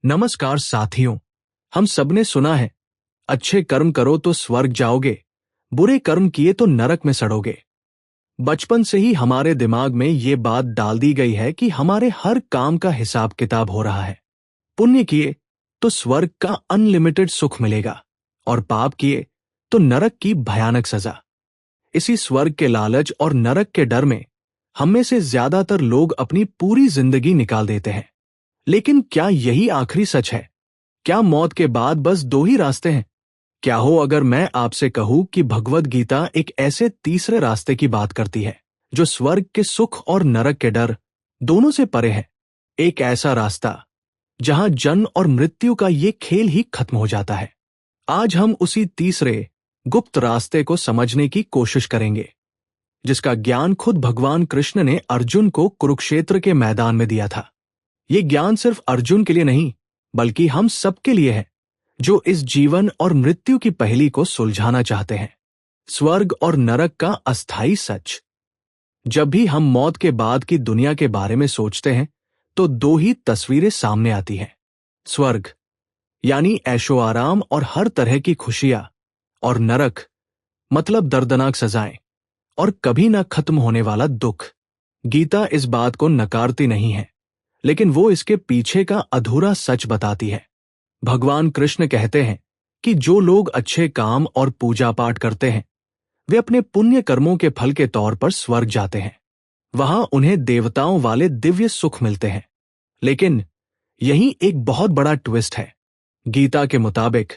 नमस्कार साथियों। हम सबने सुना है, अच्छे कर्म करो तो स्वर्ग जाओगे, बुरे कर्म किए तो नरक में सड़ोगे। बचपन से ही हमारे दिमाग में ये बात डाल दी गई है कि हमारे हर काम का हिसाब किताब हो रहा है। पुण्य किए तो स्वर्ग का अनलिमिटेड सुख मिलेगा और पाप किए तो नरक की भयानक सजा। इसी स्वर्ग के लालच और नरक के डर में हम में से ज्यादातर लोग अपनी पूरी जिंदगी निकाल देते हैं। लेकिन क्या यही आखिरी सच है? क्या मौत के बाद बस दो ही रास्ते हैं? क्या हो अगर मैं आपसे कहूं कि भगवद गीता एक ऐसे तीसरे रास्ते की बात करती है जो स्वर्ग के सुख और नरक के डर दोनों से परे है। एक ऐसा रास्ता जहां जन्म और मृत्यु का ये खेल ही खत्म हो जाता है। आज हम उसी तीसरे गुप्त रास्ते को समझने की कोशिश करेंगे, जिसका ज्ञान खुद भगवान कृष्ण ने अर्जुन को कुरुक्षेत्र के मैदान में दिया था। ये ज्ञान सिर्फ अर्जुन के लिए नहीं, बल्कि हम सबके लिए है जो इस जीवन और मृत्यु की पहेली को सुलझाना चाहते हैं। स्वर्ग और नरक का अस्थायी सच। जब भी हम मौत के बाद की दुनिया के बारे में सोचते हैं तो दो ही तस्वीरें सामने आती हैं। स्वर्ग यानी ऐशो आराम और हर तरह की खुशियां, और नरक मतलब दर्दनाक सजाएं और कभी ना खत्म होने वाला दुख। गीता इस बात को नकारती नहीं है, लेकिन वो इसके पीछे का अधूरा सच बताती है। भगवान कृष्ण कहते हैं कि जो लोग अच्छे काम और पूजा पाठ करते हैं वे अपने पुण्य कर्मों के फल के तौर पर स्वर्ग जाते हैं। वहां उन्हें देवताओं वाले दिव्य सुख मिलते हैं। लेकिन यही एक बहुत बड़ा ट्विस्ट है। गीता के मुताबिक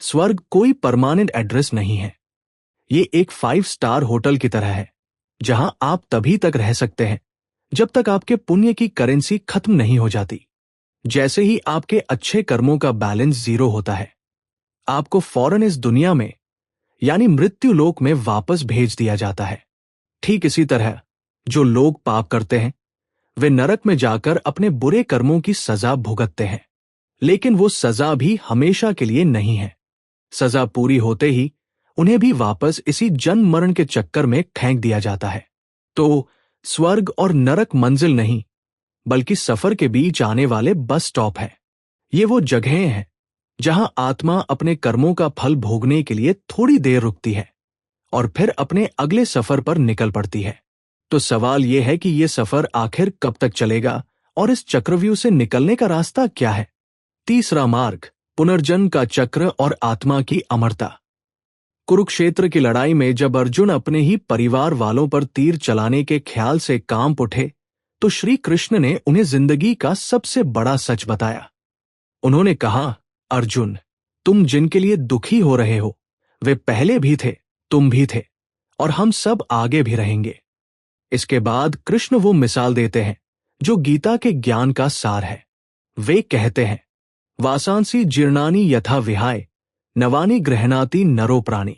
स्वर्ग कोई परमानेंट एड्रेस नहीं है। ये एक 5 स्टार होटल की तरह है, जहां आप तभी तक रह सकते हैं जब तक आपके पुण्य की करेंसी खत्म नहीं हो जाती। जैसे ही आपके अच्छे कर्मों का बैलेंस 0 होता है, आपको फौरन इस दुनिया में यानी मृत्यु लोक में वापस भेज दिया जाता है। ठीक इसी तरह जो लोग पाप करते हैं वे नरक में जाकर अपने बुरे कर्मों की सजा भुगतते हैं। लेकिन वो सजा भी हमेशा के लिए नहीं है। सजा पूरी होते ही उन्हें भी वापस इसी जन्म मरण के चक्कर में फेंक दिया जाता है। तो स्वर्ग और नरक मंजिल नहीं, बल्कि सफर के बीच आने वाले बस स्टॉप है। ये वो जगहें हैं जहां आत्मा अपने कर्मों का फल भोगने के लिए थोड़ी देर रुकती है और फिर अपने अगले सफर पर निकल पड़ती है। तो सवाल यह है कि यह सफर आखिर कब तक चलेगा और इस चक्रव्यूह से निकलने का रास्ता क्या है? तीसरा मार्ग, पुनर्जन्म का चक्र और आत्मा की अमरता। कुरुक्षेत्र की लड़ाई में जब अर्जुन अपने ही परिवार वालों पर तीर चलाने के ख्याल से कांप उठे तो श्री कृष्ण ने उन्हें जिंदगी का सबसे बड़ा सच बताया। उन्होंने कहा, अर्जुन, तुम जिनके लिए दुखी हो रहे हो वे पहले भी थे, तुम भी थे, और हम सब आगे भी रहेंगे। इसके बाद कृष्ण वो मिसाल देते हैं जो गीता के ज्ञान का सार है। वे कहते हैं, वासांसी जीर्णानि यथा विहाय नवानि गृह्णाति नरो प्राणी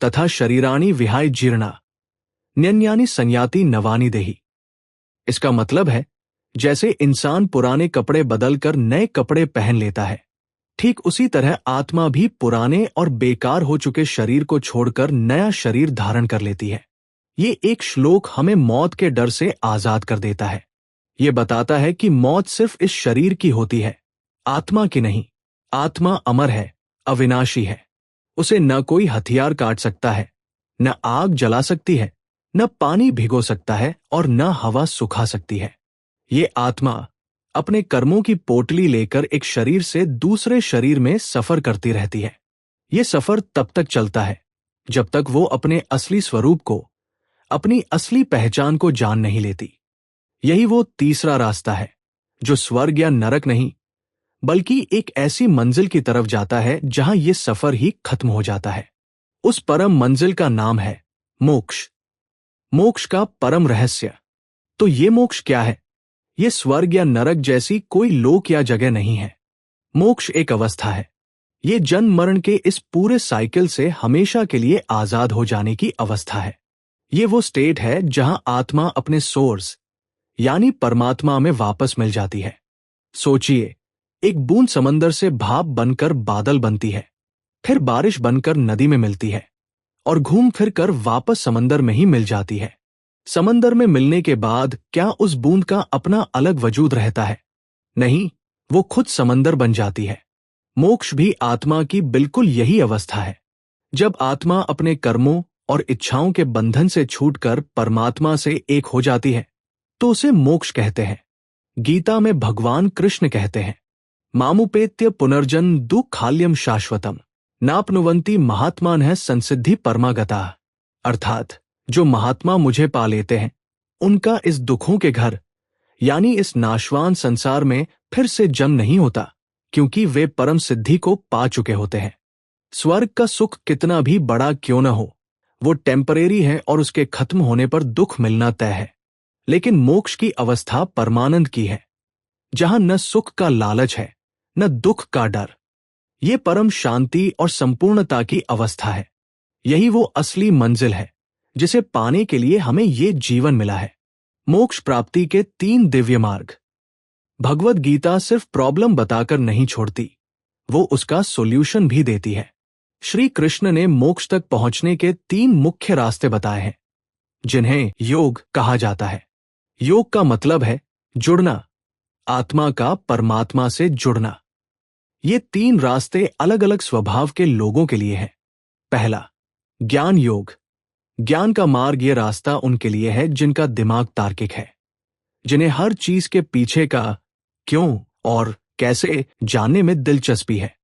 तथा शरीराणि विहाय जीर्णा न्यन्यानि संयाति नवानि देहि। इसका मतलब है, जैसे इंसान पुराने कपड़े बदलकर नए कपड़े पहन लेता है, ठीक उसी तरह आत्मा भी पुराने और बेकार हो चुके शरीर को छोड़कर नया शरीर धारण कर लेती है। ये एक श्लोक हमें मौत के डर से आजाद कर देता है। ये बताता है कि मौत सिर्फ इस शरीर की होती है, आत्मा की नहीं। आत्मा अमर है, अविनाशी है। उसे न कोई हथियार काट सकता है, न आग जला सकती है, न पानी भिगो सकता है और न हवा सुखा सकती है। ये आत्मा अपने कर्मों की पोटली लेकर एक शरीर से दूसरे शरीर में सफर करती रहती है। ये सफर तब तक चलता है जब तक वो अपने असली स्वरूप को, अपनी असली पहचान को जान नहीं लेती। यही वो तीसरा रास्ता है जो स्वर्ग या नरक नहीं, बल्कि एक ऐसी मंजिल की तरफ जाता है जहां ये सफर ही खत्म हो जाता है। उस परम मंजिल का नाम है मोक्ष। मोक्ष का परम रहस्य। तो ये मोक्ष क्या है? ये स्वर्ग या नरक जैसी कोई लोक या जगह नहीं है। मोक्ष एक अवस्था है। ये जन्म मरण के इस पूरे साइकिल से हमेशा के लिए आजाद हो जाने की अवस्था है। ये वो स्टेट है जहां आत्मा अपने सोर्स यानी परमात्मा में वापस मिल जाती है। सोचिए, एक बूंद समंदर से भाप बनकर बादल बनती है, फिर बारिश बनकर नदी में मिलती है और घूम फिर कर वापस समंदर में ही मिल जाती है। समंदर में मिलने के बाद क्या उस बूंद का अपना अलग वजूद रहता है? नहीं, वो खुद समंदर बन जाती है। मोक्ष भी आत्मा की बिल्कुल यही अवस्था है। जब आत्मा अपने कर्मों और इच्छाओं के बंधन से छूटकर परमात्मा से एक हो जाती है तो उसे मोक्ष कहते हैं। गीता में भगवान कृष्ण कहते हैं, मामुपेत्य पुनर्जन्म दुःखाल्यम शाश्वतम नाप्नुवन्ति महात्मानः संसिद्धि परमागता। अर्थात जो महात्मा मुझे पा लेते हैं उनका इस दुखों के घर यानी इस नाशवान संसार में फिर से जन्म नहीं होता, क्योंकि वे परम सिद्धि को पा चुके होते हैं। स्वर्ग का सुख कितना भी बड़ा क्यों न हो, वो टेम्परेरी है और उसके खत्म होने पर दुख मिलना तय है। लेकिन मोक्ष की अवस्था परमानंद की है, जहां न सुख का लालच है न दुख का डर। ये परम शांति और संपूर्णता की अवस्था है। यही वो असली मंजिल है जिसे पाने के लिए हमें ये जीवन मिला है। मोक्ष प्राप्ति के 3 दिव्य मार्ग। भगवद गीता सिर्फ प्रॉब्लम बताकर नहीं छोड़ती, वो उसका सॉल्यूशन भी देती है। श्री कृष्ण ने मोक्ष तक पहुंचने के 3 मुख्य रास्ते बताए हैं, जिन्हें योग कहा जाता है। योग का मतलब है जुड़ना, आत्मा का परमात्मा से जुड़ना। ये 3 रास्ते अलग अलग स्वभाव के लोगों के लिए हैं। पहला, ज्ञान योग। ज्ञान का मार्ग ये रास्ता उनके लिए है जिनका दिमाग तार्किक है, जिन्हें हर चीज के पीछे का क्यों और कैसे जानने में दिलचस्पी है।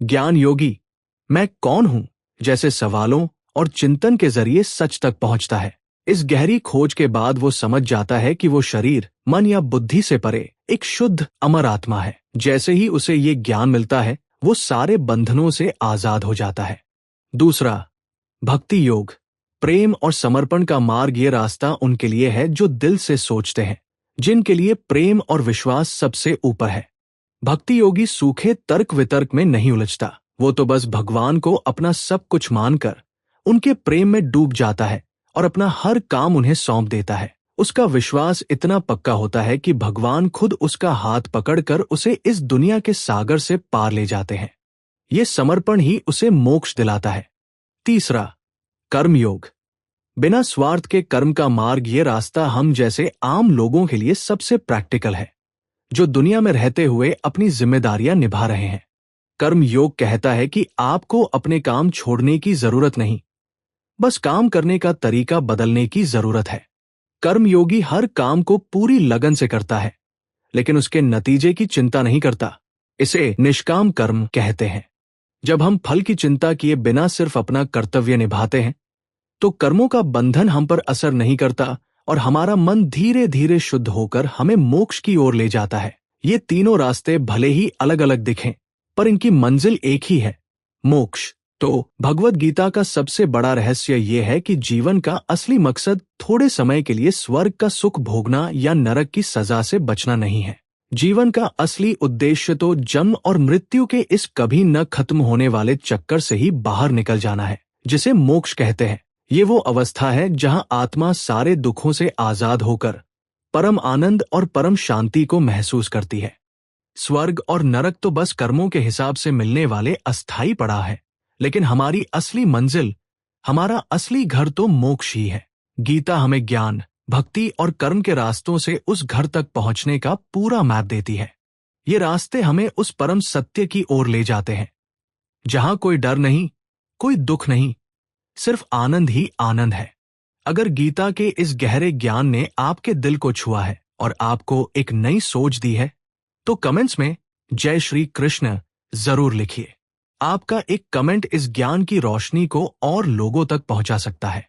ज्ञान योगी मैं कौन हूं जैसे सवालों और चिंतन के जरिए सच तक पहुंचता है। इस गहरी खोज के बाद वो समझ जाता है कि वो शरीर, मन या बुद्धि से परे एक शुद्ध अमर आत्मा है। जैसे ही उसे ये ज्ञान मिलता है वो सारे बंधनों से आजाद हो जाता है। दूसरा, भक्ति योग। प्रेम और समर्पण का मार्ग ये रास्ता उनके लिए है जो दिल से सोचते हैं, जिनके लिए प्रेम और विश्वास सबसे ऊपर है। भक्ति योगी सूखे तर्क वितर्क में नहीं उलझता, वो तो बस भगवान को अपना सब कुछ मानकर उनके प्रेम में डूब जाता है और अपना हर काम उन्हें सौंप देता है। उसका विश्वास इतना पक्का होता है कि भगवान खुद उसका हाथ पकड़कर उसे इस दुनिया के सागर से पार ले जाते हैं। ये समर्पण ही उसे मोक्ष दिलाता है। तीसरा, कर्म योग। बिना स्वार्थ के कर्म का मार्ग ये रास्ता हम जैसे आम लोगों के लिए सबसे प्रैक्टिकल है, जो दुनिया में रहते हुए अपनी जिम्मेदारियां निभा रहे हैं। कर्म योग कहता है कि आपको अपने काम छोड़ने की जरूरत नहीं, बस काम करने का तरीका बदलने की जरूरत है। कर्म योगी हर काम को पूरी लगन से करता है, लेकिन उसके नतीजे की चिंता नहीं करता। इसे निष्काम कर्म कहते हैं। जब हम फल की चिंता किए बिना सिर्फ अपना कर्तव्य निभाते हैं तो कर्मों का बंधन हम पर असर नहीं करता और हमारा मन धीरे धीरे शुद्ध होकर हमें मोक्ष की ओर ले जाता है। ये तीनों रास्ते भले ही अलग अलग दिखें, पर इनकी मंजिल एक ही है, मोक्ष। तो भगवद गीता का सबसे बड़ा रहस्य ये है कि जीवन का असली मकसद थोड़े समय के लिए स्वर्ग का सुख भोगना या नरक की सजा से बचना नहीं है। जीवन का असली उद्देश्य तो जन्म और मृत्यु के इस कभी न खत्म होने वाले चक्कर से ही बाहर निकल जाना है, जिसे मोक्ष कहते हैं। ये वो अवस्था है जहां आत्मा सारे दुखों से आजाद होकर परम आनंद और परम शांति को महसूस करती है। स्वर्ग और नरक तो बस कर्मों के हिसाब से मिलने वाले अस्थायी पड़ाव है, लेकिन हमारी असली मंजिल, हमारा असली घर तो मोक्ष ही है। गीता हमें ज्ञान, भक्ति और कर्म के रास्तों से उस घर तक पहुंचने का पूरा मैप देती है। ये रास्ते हमें उस परम सत्य की ओर ले जाते हैं, जहां कोई डर नहीं, कोई दुख नहीं, सिर्फ आनंद ही आनंद है। अगर गीता के इस गहरे ज्ञान ने आपके दिल को छुआ है और आपको एक नई सोच दी है, तो कमेंट्स में जय श्री कृष्ण जरूर लिखिए। आपका एक कमेंट इस ज्ञान की रोशनी को और लोगों तक पहुंचा सकता है।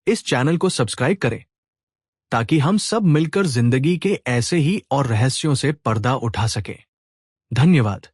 इस चैनल को सब्सक्राइब करें ताकि हम सब मिलकर जिंदगी के ऐसे ही और रहस्यों से पर्दा उठा सकें। धन्यवाद।